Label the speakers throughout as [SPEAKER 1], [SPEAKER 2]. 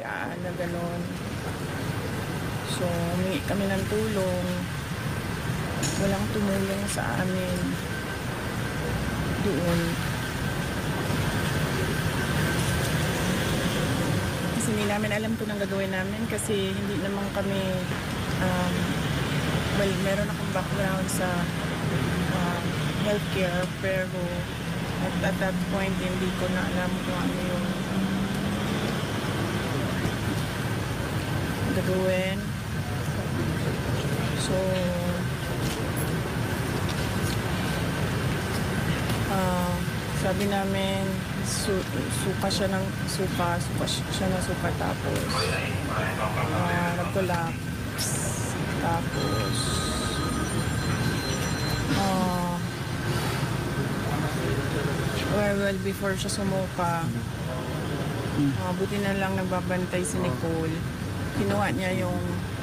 [SPEAKER 1] na gano'n. So, humingi kami ng tulong. Walang tumulong sa amin doon. Kasi hindi namin alam kung anong gagawin namin kasi hindi naman kami, well, meron akong background sa healthcare pero at that point hindi ko na alam kung ano yung gagawin. So, sabi namin suka siya ng suka tapos nag-collapse tapos well before siya sumuka buti na lang nagbabantay si Nicole, kinuha niya yung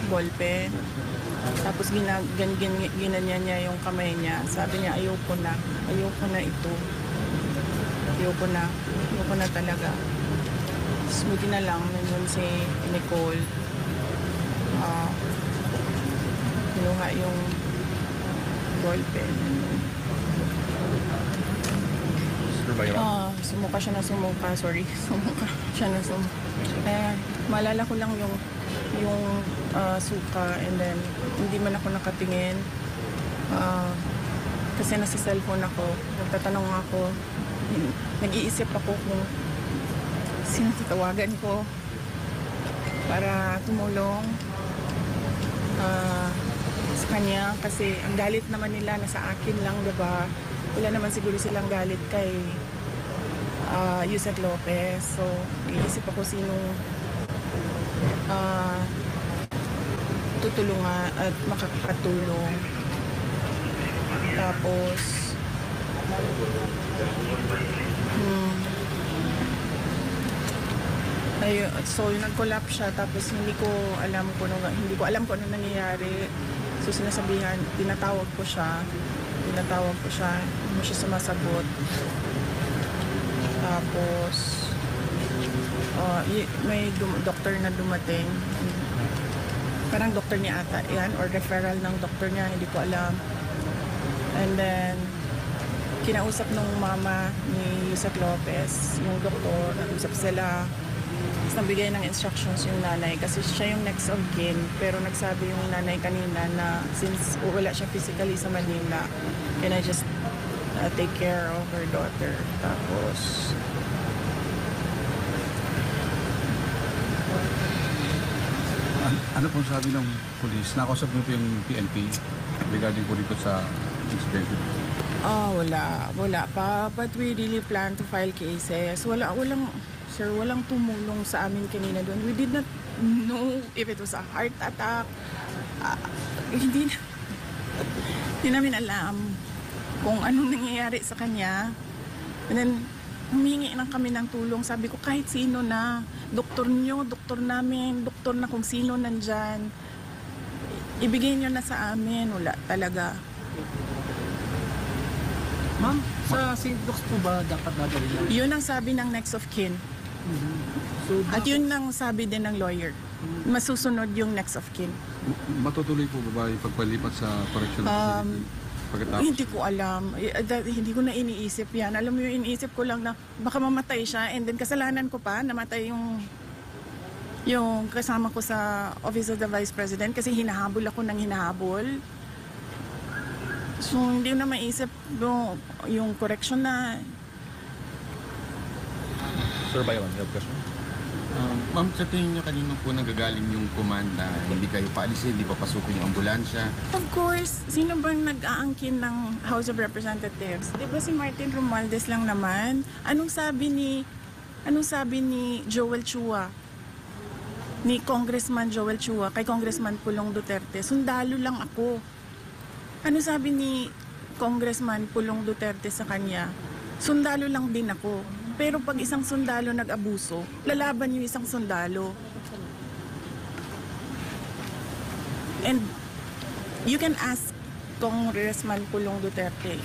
[SPEAKER 1] ballpen tapos ginanyan niya yung kamay niya, sabi niya ayoko na ito, ayoko na talaga. Buti na lang nandun si Nicole, kinuha yung ballpen. Sumuka siya na sumuka. Maalala ko lang yung suka and then hindi man ako nakatingin kasi nasa cellphone ako, nagtatanong ako, nag-iisip ako kung sino tatawagan ko para tumulong sa kanya kasi ang galit naman nila nasa akin lang, diba? Wala naman siguro silang galit kay Yusek Lopez. So nag-iisip ako sinong tutulungan at makakatulong. Tapos so nag-collapse siya tapos hindi ko alam kung ano nangyayari. So tinatawag ko siya, hindi mo siya sumasagot. Tapos may doktor na dumating, parang doktor niya ata yan or referral ng doktor niya, hindi ko alam. And then kinausap ng mama ni Yusek Lopez yung doktor, nag-usap sila, tapos nagbigay ng instructions yung nanay kasi siya yung next of kin, pero nagsabi yung nanay kanina na since wala siya physically sa Manila, can I just take care of her daughter. Tapos
[SPEAKER 2] ano pong sabi ng police? Nakausap niyo po yung PNP regarding po dito sa incident?
[SPEAKER 1] Wala pa. But we really plan to file cases. Walang tumulong sa amin kanina doon. We did not know if it was a heart attack. Hindi namin alam kung anong nangyayari sa kanya. And then, humingi lang kami ng tulong. Sabi ko, kahit sino na, doktor nyo, doktor namin, doktor na kung sino nandyan, ibigay nyo na sa amin. Wala talaga.
[SPEAKER 3] Ma'am, sa St. Luke's po ba dapat dadalhin lang?
[SPEAKER 1] Yun ang sabi ng next of kin. So, at yun ang sabi din ng lawyer. Masusunod yung next of kin.
[SPEAKER 2] Matutuloy po ba yung pagpalipat sa correctional facility?
[SPEAKER 1] Hindi ko alam. Hindi ko na iniisip yan. Alam mo yung iniisip ko lang na baka mamatay siya and then kasalanan ko pa, namatay yung kasama ko sa Office of the Vice President kasi hinahabol ako ng hinahabol. So hindi ko na maisip yung correction na.
[SPEAKER 4] Sir Bayon, you have question?
[SPEAKER 5] Ma'am, sa tingin niyo kanino po nanggagaling yung komanda? Hindi kayo paalisin, hindi papasukin yung ambulansya?
[SPEAKER 1] Of course, sino bang nag-aangkin ng House of Representatives? Di ba si Martin Romualdez lang naman? Anong sabi ni Joel Chua? Ni Congressman Joel Chua kay Congressman Pulong Duterte? Sundalo lang ako. Ano sabi ni Congressman Pulong Duterte sa kanya? Sundalo lang din ako. Pero pag isang sundalo nag-abuso, lalaban yung isang sundalo. And you can ask Congressman Pulong Duterte.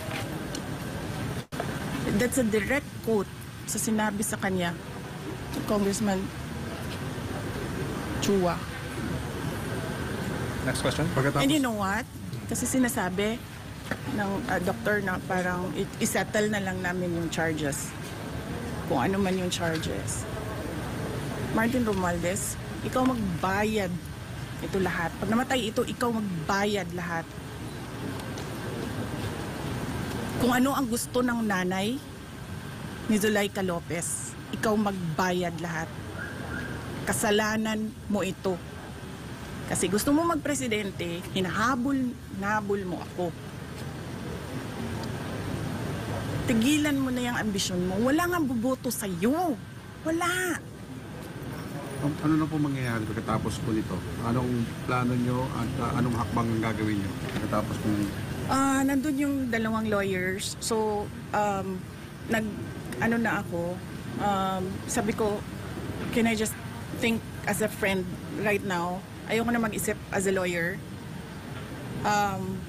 [SPEAKER 1] That's a direct quote sa sinabi sa kanya, Congressman Chua.
[SPEAKER 4] Next question.
[SPEAKER 1] And you know what? Kasi sinasabi ng doktor na parang isettle na lang namin yung charges. Kung ano man yung charges. Martin Romualdez, ikaw magbayad ito lahat. Pag namatay ito, ikaw magbayad lahat. Kung ano ang gusto ng nanay ni Zuleika Lopez, ikaw magbayad lahat. Kasalanan mo ito. Kasi gusto mo magpresidente, hinahabol mo ako. Tigilan mo na yung ambisyon mo. Wala nga boboto sa'yo. Wala.
[SPEAKER 2] Ano na po mangyayari pagkatapos po nito? Anong plano nyo at anong hakbang ang gagawin nyo pagkatapos po nito?
[SPEAKER 1] Nandun yung dalawang lawyers. So, ano na ako, sabi ko, can I just think as a friend right now? Ayoko na mag-isip as a lawyer.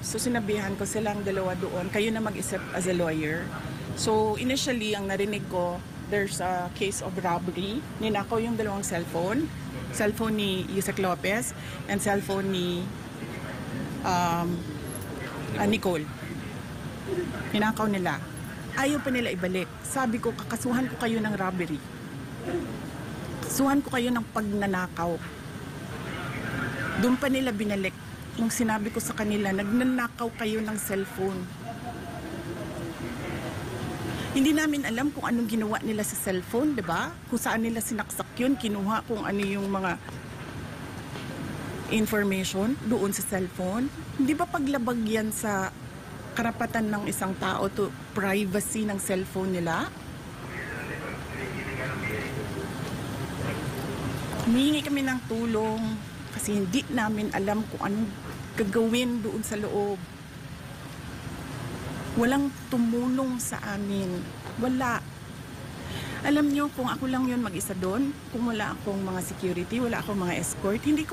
[SPEAKER 1] So, sinabihan ko silang dalawa doon, kayo na mag-isip as a lawyer. So, initially, ang narinig ko, there's a case of robbery. Ninakaw yung dalawang cellphone ni Yusek Lopez and cellphone ni Nicole. Ninakaw nila. Ayaw pa nila ibalik. Sabi ko, kakasuhan ko kayo ng robbery. Kakasuhan ko kayo ng pagnanakaw. Doon pa nila binalik. Nung sinabi ko sa kanila, nagnanakaw kayo ng cellphone. Hindi namin alam kung anong ginawa nila sa cellphone, di ba? Kung saan nila sinaksak yun, kinuha kung ano yung mga information doon sa cellphone. Hindi ba paglabag yan sa karapatan ng isang tao to privacy ng cellphone nila? Humingi kami ng tulong kasi hindi namin alam kung anong gagawin doon sa loob. Walang tumulong sa amin. Wala. Alam nyo, kung ako lang yun mag-isa doon, kung wala akong mga security, wala akong mga escort, hindi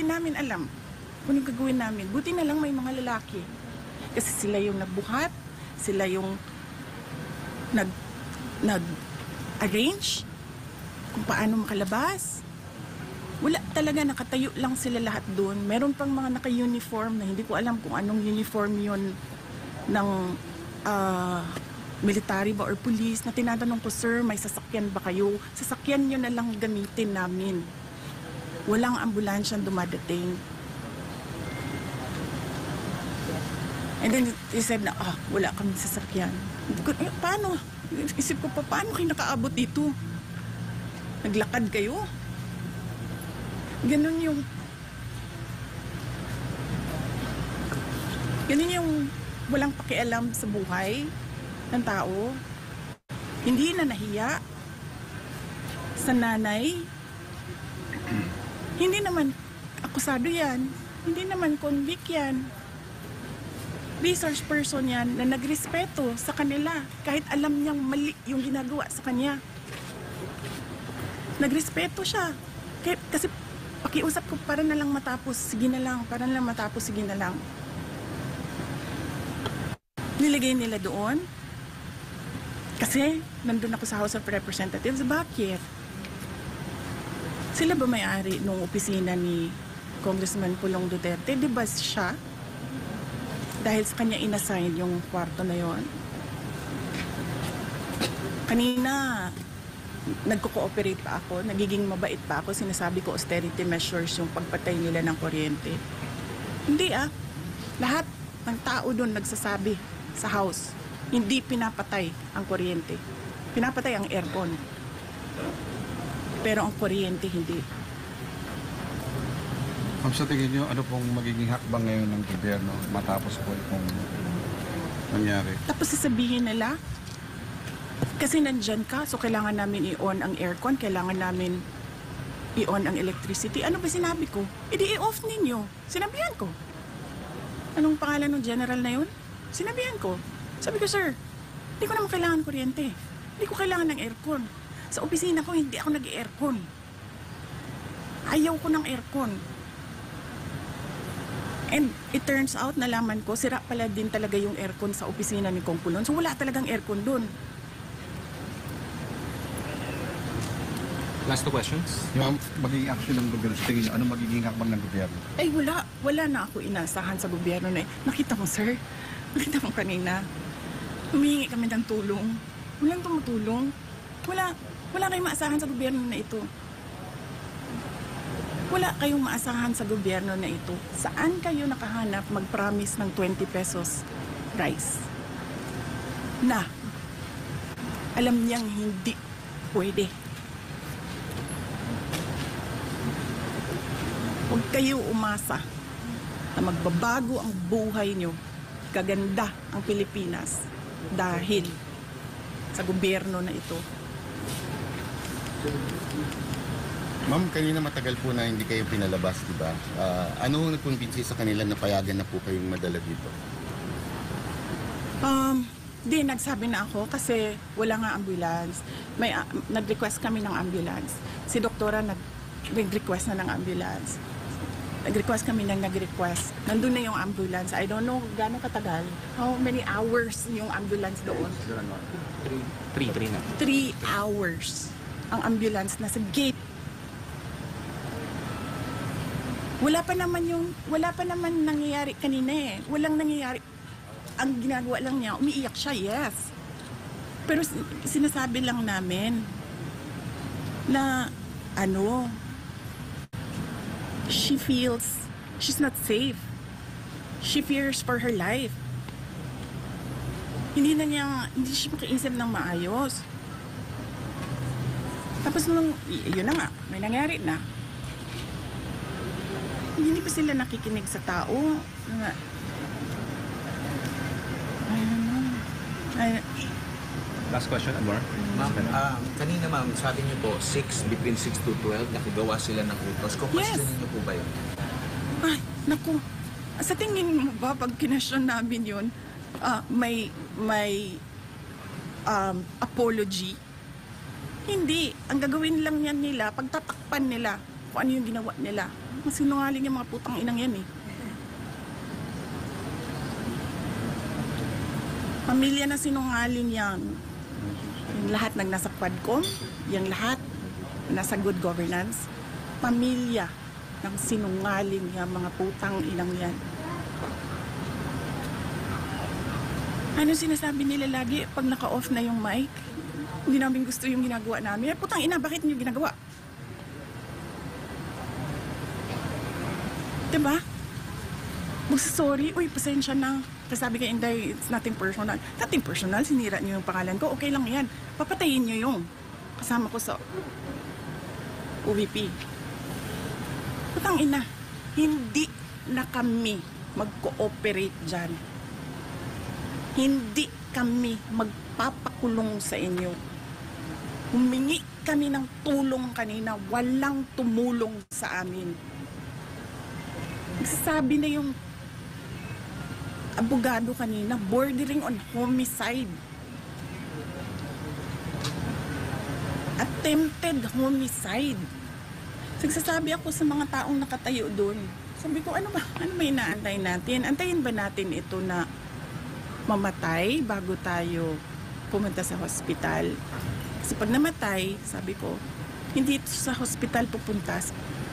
[SPEAKER 1] namin alam kung anong gagawin namin. Buti na lang may mga lalaki. Kasi sila yung nagbuhat, sila yung nag-arrange kung paano makalabas. Wala talaga, nakatayo lang sila lahat doon. Meron pang mga naka-uniform na hindi ko alam kung anong uniform yun ng military ba or police na tinatanong ko, sir, may sasakyan ba kayo? Sasakyan nyo na lang gamitin namin. Walang ambulansyang dumadating. And then he said na, wala kami sasakyan. Paano? Isip ko pa, paano kayo nakaabot dito? Naglakad kayo? Ganun yung walang pakialam sa buhay ng tao. Hindi na nahiya sa nanay. Hindi naman akusado yan. Hindi naman convict yan. Resource person yan na nagrespeto sa kanila kahit alam niyang mali yung ginagawa sa kanya. Nagrespeto siya. Kasi pakiusap ko, para na lang matapos, sige na lang, para na lang matapos, sige na lang. Nilagay nila doon. Kasi, nandun ako sa House of Representatives. Bakit? Sila ba may-ari nung opisina ni Congressman Pulong Duterte? Di ba siya? Dahil sa kanya inassign yung kwarto na yon. Kanina, nagko-cooperate pa ako, nagiging mabait pa ako, sinasabi ko austerity measures yung pagpatay nila ng kuryente. Hindi lahat ng tao doon nagsasabi sa house, hindi pinapatay ang kuryente. Pinapatay ang aircon. Pero ang kuryente hindi.
[SPEAKER 2] Ma'am, sa tingin nyo, ano pong magiging hakbang ngayon ng gobyerno matapos po itong nangyari?
[SPEAKER 1] Tapos sasabihin nila, kasi nandyan ka, so kailangan namin i-on ang aircon, kailangan namin i-on ang electricity. Ano ba sinabi ko? Edi i-off ninyo. Sinabihan ko. Anong pangalan ng general na yun? Sinabihan ko. Sabi ko, sir, hindi ko naman kailangan kuryente. Hindi ko kailangan ng aircon. Sa opisina ko, hindi ako nag-aircon. Ayaw ko ng aircon. And it turns out, nalaman ko, sira pala din talaga yung aircon sa opisina ni Kong Pulon. So wala talagang aircon dun.
[SPEAKER 4] Last two questions.
[SPEAKER 2] Yung magiging action ng gobyerno sa tingin niyo, anong magiging hakbang ng gobyerno?
[SPEAKER 1] Ay, wala na ako inasahan sa gobyerno na nakita mo, sir? Nakita mo kanina? Humingi kami ng tulong. Walang tumutulong. Wala kayong maasahan sa gobyerno na ito. Wala kayong maasahan sa gobyerno na ito. Saan kayo nakahanap mag-promise ng 20 pesos rice? Na alam niyang hindi pwede. Huwag kayo umasa na magbabago ang buhay niyo, kaganda ang Pilipinas dahil sa gobyerno na ito.
[SPEAKER 5] Ma'am, kanina matagal po na hindi kayo pinalabas, di ba? Ano ang nagkumbinsi sa kanila na payagan na po kayong madala dito?
[SPEAKER 1] Nagsabi na ako kasi wala nga ambulance. Nag-request kami ng ambulance. Si doktora nag-request na ng ambulance. Nag-request kami ng nag-request. Nandun na yung ambulance. I don't know gano'ng katagal. How many hours yung ambulance doon?
[SPEAKER 4] 3 na.
[SPEAKER 1] 3 hours ang ambulance nasa gate. Wala pa naman nangyayari kanina eh. Walang nangyayari. Ang ginagawa lang niya, umiiyak siya, yes. Pero sinasabi lang namin na she feels she's not safe. She fears for her life. Hindi siya makaisip ng maayos. Tapos yun na nga, may nangyari na. Hindi pa sila nakikinig sa tao.
[SPEAKER 4] Last question, Anwar.
[SPEAKER 6] Ma'am, kanina ma'am, sabi niyo po, between 6 to 12, nakagawa sila ng utos. Kukwestiyonin niyo po ba yun?
[SPEAKER 1] Ay, naku. Sa tingin mo ba, pag kinasyon namin yun, may apology? Hindi. Ang gagawin lang yan nila, pagtatakpan nila kung ano yung ginawa nila. Masinungaling yung mga putang inang yan eh. Pamilya na sinungaling yan. Yung lahat ng nasa Quadcom, yung lahat nasa good governance, pamilya ng sinungaling yung mga putang inang yan. Ano sinasabi nila lagi pag naka-off na yung mic? Hindi namin gusto yung ginagawa namin. Putang ina, bakit niyo ginagawa? Diba? Sorry, uy, pasensya na. Kasi sabi kay Inday, it's nothing personal. Nothing personal, sinira niyo yung pangalan ko. Okay lang yan. Papatayin niyo yung kasama ko sa OVP. Putang ina, hindi na kami mag-cooperate dyan. Hindi kami magpapakulong sa inyo. Humingi kami ng tulong kanina, walang tumulong sa amin. Sabi na yung abogado kanina, bordering on homicide. Attempted homicide. Nagsasabi ako sa mga taong nakatayo doon. Sabi ko, ano ba inaantay natin? Antayin ba natin ito na mamatay bago tayo pumunta sa hospital? Kasi pag namatay, sabi ko, hindi ito sa hospital pupunta.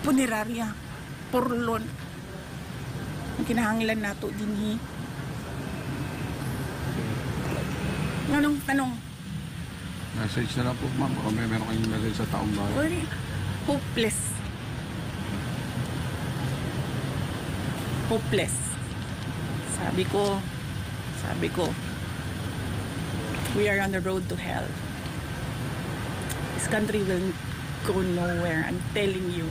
[SPEAKER 1] Punerarya, purlon. Ang kinahangilan nato din Anong tanong?
[SPEAKER 2] Message na lang po, ma'am. O meron kayong message sa taong bayan.
[SPEAKER 1] Very hopeless. Hopeless. Sabi ko, we are on the road to hell. This country will go nowhere. I'm telling you.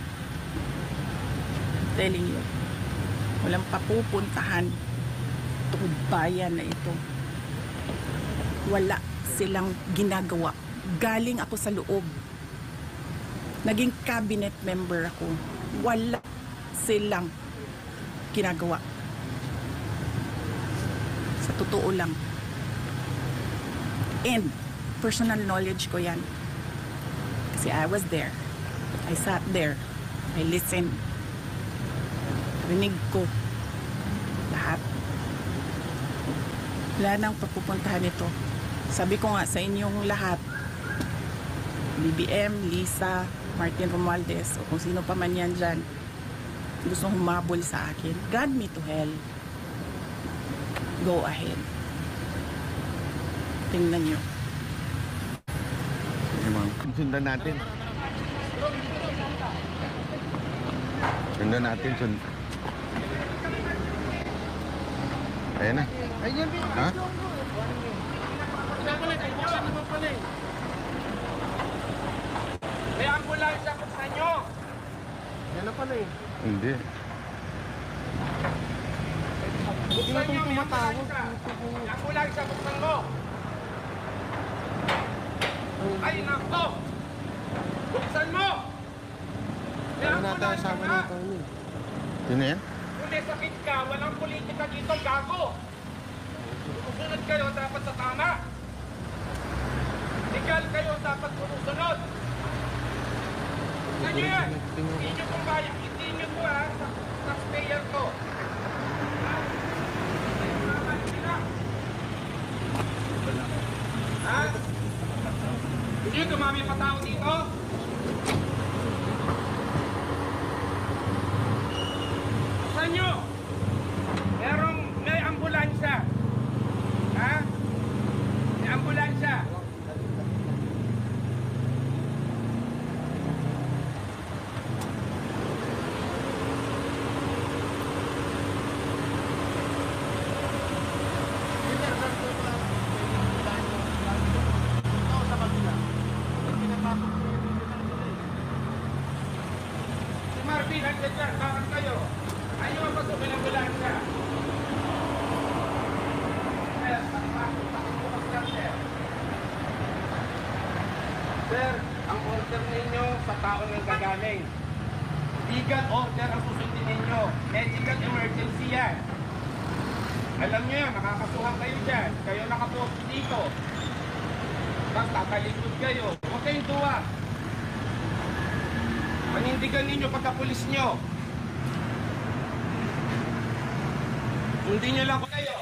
[SPEAKER 1] Walang papupuntahan itong bayan na ito. Wala silang ginagawa. Galing ako sa loob. Naging cabinet member ako. Wala silang ginagawa. Sa totoo lang. And personal knowledge ko yan. Kasi I was there. I sat there. I listened. Rinig ko. Lahat. Wala nang papupuntahan ito. Sabi ko nga sa inyong lahat, BBM, Lisa, Martin Romualdez, o kung sino pa man yan dyan, gusto humabol sa akin, God me to hell. Go ahead. Tingnan nyo.
[SPEAKER 2] Okay, ma'am.
[SPEAKER 5] Sundan natin. Sundan natin. Ayan na. Ha?
[SPEAKER 7] May ambulansya po sa inyo.
[SPEAKER 5] Hindi.
[SPEAKER 7] Buksan nyo, may ambulansya. May ambulansya, buksan mo. Ay, nako. Buksan mo. May ambulansya ka.
[SPEAKER 5] Yun na yan?
[SPEAKER 7] Kung may sakit ka, walang politika dito, gago. Susunod kayo, dapat sa tama. Legal kayo, dapat sumusunod. Buksan nyo yan. Hindi nyo kung kaya. Hindi nyo ko ha, sa taxpayer ko. Ha? Ha? Hindi dumami pa tao dito? Buksan nyo. May ambulansya. Ha? May ambulansya. Si Marvin, nandiyan dyan. Bakit kayo? Ayaw ang pasukin ng ambulansya. Sir, pakibukas lang, sir. Sir, ang order ninyo sa tao ng gagaling. Legal order ang susundin ninyo. Medical emergency yan. Alam nyo yan, makakasuhan kayo dyan. Kayo nakapost dito. Tapos tatalikod kayo. Huwag kayong duwa. Panindigan ninyo pagka-pulis nyo. Hindi nyo lang kayo.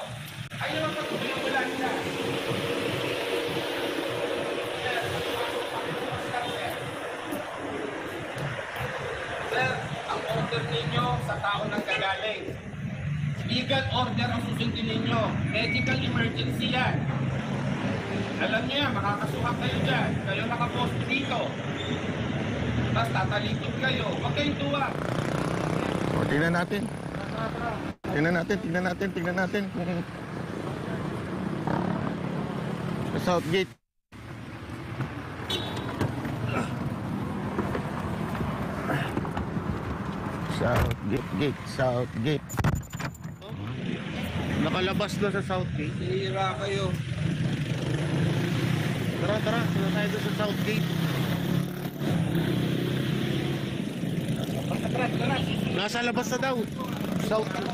[SPEAKER 7] Ayaw ang pagkutin ng ambulansya. Sir, ang order ninyo sa tao ng gagaling. Legal order ang susundin ninyo. Medical emergency yan. Alam niyo yan, makakasuhan kayo dyan. Kayo nakapost dito. Tapos tatalikod kayo. Huwag kayong tuwa.
[SPEAKER 5] O, tingnan natin. Tingnan natin. Sa Southgate. Southgate. Nakalabas na sa Southgate.
[SPEAKER 7] Hira kayo.
[SPEAKER 5] Tara, sila tayo doon sa Southgate. Nasa labas na daw. Southgate.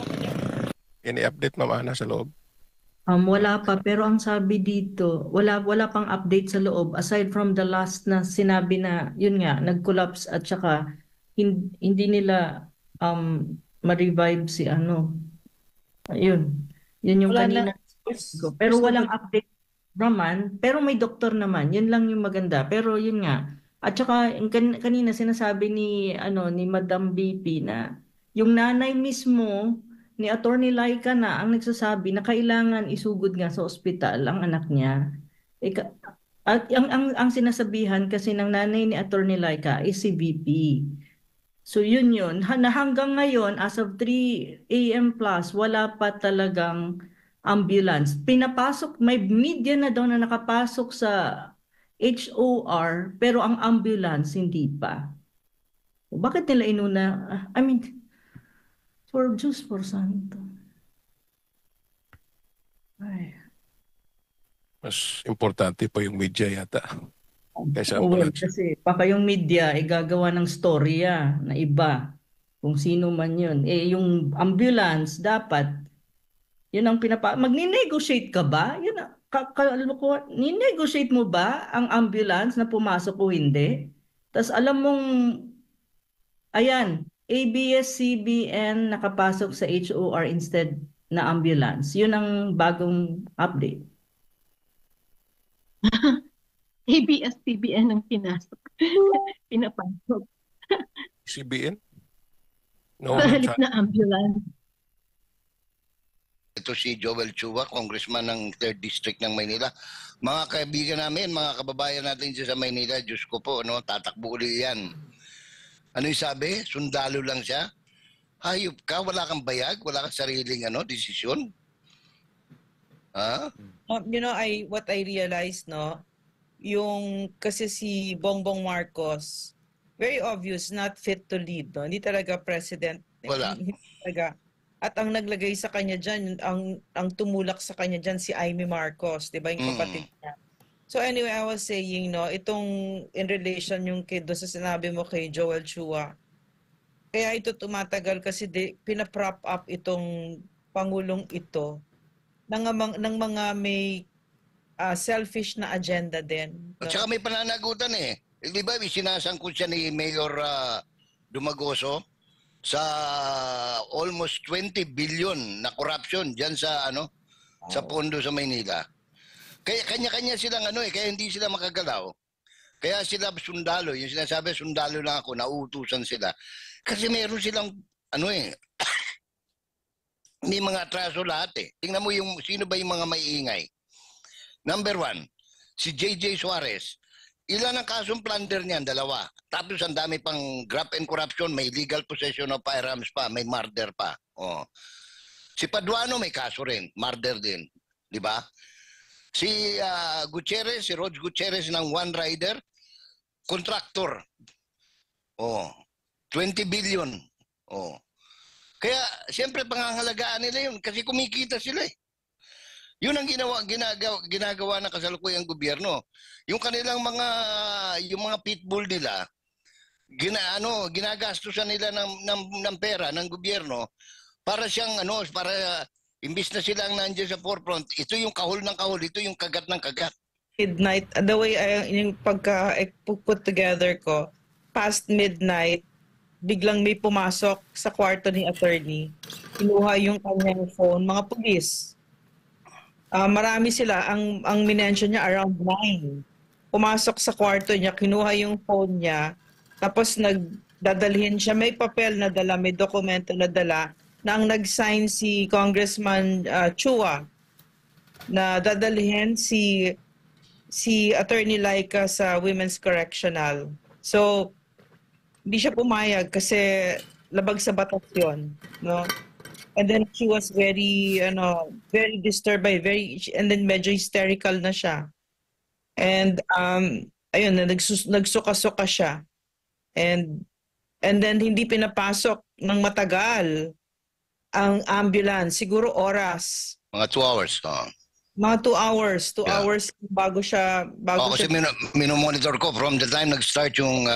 [SPEAKER 8] Ini-update Ma'am Ana sa loob.
[SPEAKER 9] Wala pa, pero ang sabi dito, wala pang update sa loob aside from the last na sinabi na yun nga nag-collapse at saka hindi nila ma-revive si ano. Ayun. Yun yung kanina. Pero walang update naman, pero may doktor naman. Yun lang yung maganda. Pero yun nga. At saka kanina sinasabi ni Madam BP na yung nanay mismo ni Attorney Laika na ang nagsasabi na kailangan isugod nga sa ospital ang anak niya. At ang sinasabihan kasi ng nanay ni Attorney Laika is si VP. So yun. Na hanggang ngayon, as of 3 a.m. plus, wala pa talagang ambulance. Pinapasok, may media na daw na nakapasok sa HOR, pero ang ambulance hindi pa. Bakit nila inuna? I mean, for Diyos for Santo. Ay.
[SPEAKER 8] Mas importante pa yung media yata. Kaysa
[SPEAKER 9] Well,
[SPEAKER 8] ambulance.
[SPEAKER 9] kasi baka yung media ay gagawa ng storya na iba. Kung sino man yun. Yung ambulance, dapat, yun ang magni-negotiate ka ba? Yun ang ni-negotiate mo ba ang ambulance na pumasok o hindi? Tapos alam mong, ayan, ABS-CBN nakapasok sa HOR instead na ambulance. Yun ang bagong update.
[SPEAKER 10] ABS-CBN ang pinasok. Pinapasok.
[SPEAKER 8] CBN? No,
[SPEAKER 10] Sa
[SPEAKER 8] no
[SPEAKER 10] halip
[SPEAKER 8] chance.
[SPEAKER 10] na ambulance.
[SPEAKER 11] Ito si Joel Chua, congressman ng 3rd District ng Maynila. Mga kaibigan namin, mga kababayan natin dyan sa Maynila, Diyos ko po, no, tatakbo uli yan. Ano yung sabi? Sundalo lang siya? Hayop ka, wala kang bayag, wala kang sariling desisyon. Ha?
[SPEAKER 12] You know, what I realized, no, yung kasi si Bongbong Marcos, very obvious, not fit to lead, no? Hindi talaga president.
[SPEAKER 11] Wala.
[SPEAKER 12] Hindi talaga. At ang naglagay sa kanya dyan, ang tumulak sa kanya dyan si Amy Marcos, di ba, yung kapatid niya. So anyway, I was saying, no, itong in relation yung doon sa sinabi mo kay Joel Chua, kaya ito tumatagal kasi pinaprop up itong Pangulong ito ng mga may selfish na agenda din. No?
[SPEAKER 11] At saka may pananagutan eh. Di ba, sinasangkot siya ni Mayor Dumagoso sa almost 20 billion na corruption diyan sa sa pondo sa Maynila. Kaya kanya-kanya silang kaya hindi sila makagalaw. Kaya sila sundalo, yung sinasabi sundalo lang ako, nauutusan sila. Kasi meron silang may mga atraso lahat eh. Tingnan mo yung sino ba yung mga maiingay. Number 1, si JJ Suarez. Ilan ang kasong plunder niyan? 2. Tapos ang dami pang graft and corruption, may legal possession of firearms pa, may murder pa. Oh. Si Paduano may kaso rin, murder din, di ba? Si Gutierrez, si Rod Gutierrez ng One Rider, contractor. Oh, 20 billion. Oh. Kaya siyempre pangangalagaan nila yun kasi kumikita sila eh. Yun ang ginagawa ng kasalukuyang gobyerno. Yung kanilang yung mga pitbull nila, ginagastusan nila ng pera ng gobyerno para siyang para imbis na silang nandiyan sa forefront, ito yung kahol ng kahol, ito yung kagat ng kagat.
[SPEAKER 12] Midnight, the way yung put together ko, past midnight, biglang may pumasok sa kwarto ni attorney, kinuha yung kanyang phone, mga pulis. Marami sila, ang minention niya around 9. Pumasok sa kwarto niya, kinuha yung phone niya, tapos nagdadalhin siya, may papel na dala, may dokumento na dala, na ang nag-sign si Congressman Chua, na dadalhin si Attorney Laika sa Women's Correctional. So, hindi siya pumayag kasi labag sa batas yun, no? And then she was very disturbed by and then medyo hysterical na siya. And ayun, nagsuka-suka siya. And then hindi pinapasok ng matagal ang ambulance, siguro oras.
[SPEAKER 11] Mga 2 hours.
[SPEAKER 12] Mga 2 hours. 2 hours bago siya...
[SPEAKER 11] kasi minomonitor ko from the time nag-start yung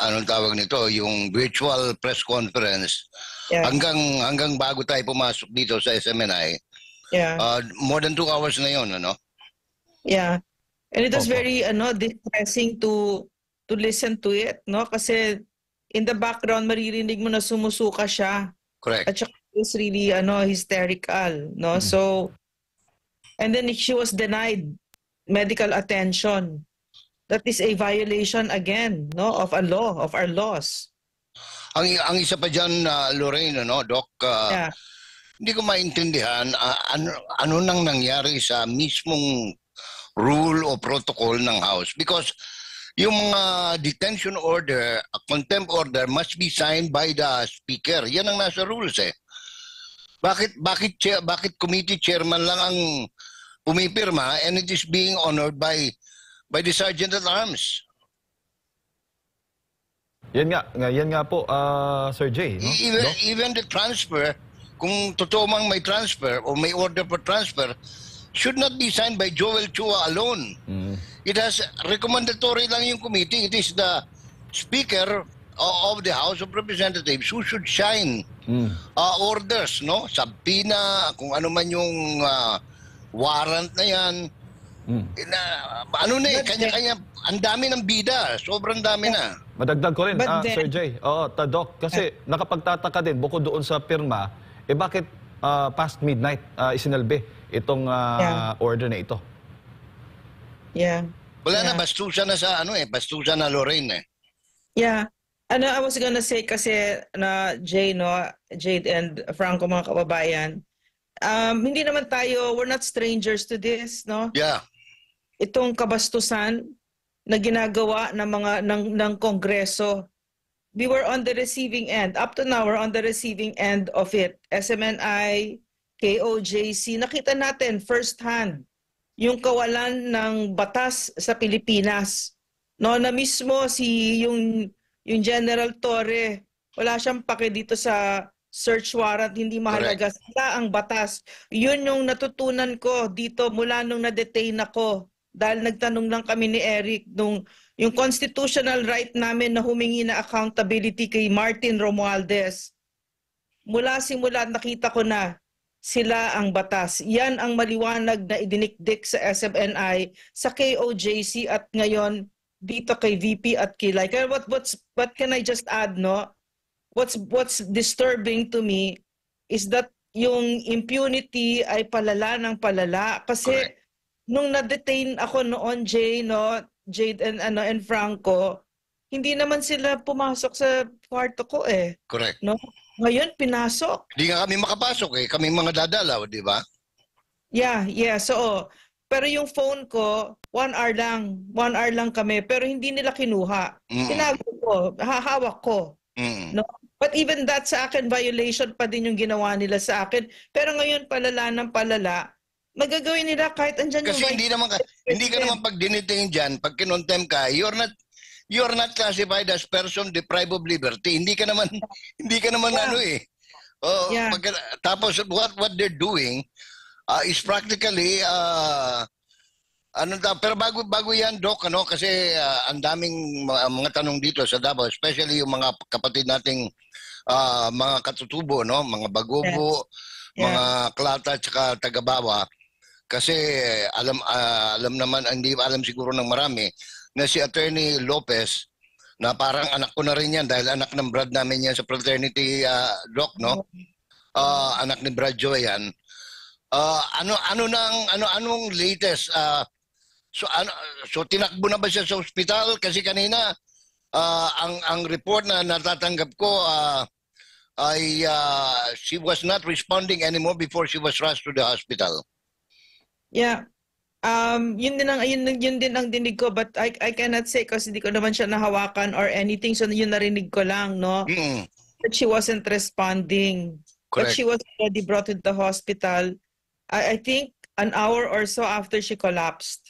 [SPEAKER 11] anong tawag nito, yung virtual press conference hanggang bago tayo pumasok dito sa SMNI. More than 2 hours na yun,
[SPEAKER 12] Yeah. And it was very distressing to listen to it, no? Kasi in the background maririnig mo na sumusuka siya.
[SPEAKER 11] Correct.
[SPEAKER 12] At saka it's really hysterical, no? So and then she was denied medical attention. That is a violation again, no, of a law, of our laws.
[SPEAKER 11] Ang isa pa diyan, Lorraine, Doc, hindi ko maintindihan ano nang nangyari sa mismong rule o protocol ng House, because yung mga detention order, contempt order must be signed by the speaker. Yan ang nasa rules eh. Bakit committee chairman lang ang pumipirma and it is being honored by the Sergeant at Arms?
[SPEAKER 13] Yan nga po, Sir Jay. No?
[SPEAKER 11] Even the transfer, kung totoo mang may transfer o may order for transfer, should not be signed by Joel Chua alone. It has recommendatory lang yung committee. It is the Speaker of the House of Representatives who should sign orders, no? Subpoena, kung ano man yung warrant na yan. Kanya-kanya, ang dami ng bida, sobrang dami na.
[SPEAKER 13] Madagdag ko rin, Sir Jay. Doc, kasi nakapagtataka din, bukod doon sa pirma, bakit past midnight isinalbi itong order na ito?
[SPEAKER 12] Yeah.
[SPEAKER 11] Wala na,
[SPEAKER 12] Yeah.
[SPEAKER 11] bastusan na sa bastusan na Lorraine eh.
[SPEAKER 12] Yeah. Ano, I was gonna say kasi na Jade and Franco, mga kababayan, hindi naman tayo, we're not strangers to this, no?
[SPEAKER 11] Yeah.
[SPEAKER 12] Itong kabastusan na ginagawa ng Kongreso, we were on the receiving end. Up to now, we're on the receiving end of it. SMNI, KOJC, nakita natin first hand yung kawalan ng batas sa Pilipinas. No, na mismo yung General Torre, wala siyang pake dito sa search warrant, hindi mahalaga. Sila ang batas. Yun yung natutunan ko dito mula nung na-detain ako. Dahil nagtanong lang kami ni Eric nung yung constitutional right namin na humingi na accountability kay Martin Romualdez. Mula simula nakita ko na sila ang batas. Yan ang maliwanag na idinikdik sa SMNI, sa KOJC at ngayon dito kay VP at Kilay. Kaya what can I just add, no? What's disturbing to me is that yung impunity ay palala ng palala kasi nung na-detain ako noon, Jade and Franco, hindi naman sila pumasok sa kwarto ko eh.
[SPEAKER 11] Correct.
[SPEAKER 12] No? Ngayon pinasok.
[SPEAKER 11] Hindi nga kami makapasok eh. Kami mga dadalaw, di ba?
[SPEAKER 12] Yeah. So, pero yung phone ko, 1 hour lang. 1 hour lang kami. Pero hindi nila kinuha. Tinago ko. Hahawak ko. No? But even that sa akin, violation pa din yung ginawa nila sa akin. Pero ngayon, palala ng palala, magagawin nila kahit andyan
[SPEAKER 11] Kasi
[SPEAKER 12] yung...
[SPEAKER 11] hindi ka naman pag dinitain dyan, pag kinontem ka, you're not classified as person deprived of liberty. Hindi ka naman ano eh. Tapos what they're doing is practically pero bago yan, Doc, kasi ang daming mga tanong dito sa Davao, especially yung mga kapatid nating mga katutubo, no, mga Bagobo, mga Klata at saka Tagabawa. Kasi alam naman, hindi alam siguro ng marami na si Attorney Lopez, na parang anak ko na rin yan dahil anak ng Brad namin yan sa fraternity, Doc, no? Anak ni Brad Joy yan. Anong latest? So tinakbo na ba siya sa ospital? Kasi kanina ang report na natatanggap ko ay she was not responding anymore before she was rushed to the hospital.
[SPEAKER 12] Yeah. Yun din ang dinig ko, but I cannot say kasi hindi ko naman siya nahawakan or anything, so yun narinig ko lang, no? That she wasn't responding.
[SPEAKER 11] Correct.
[SPEAKER 12] But she was already brought to the hospital, I think an hour or so after she collapsed.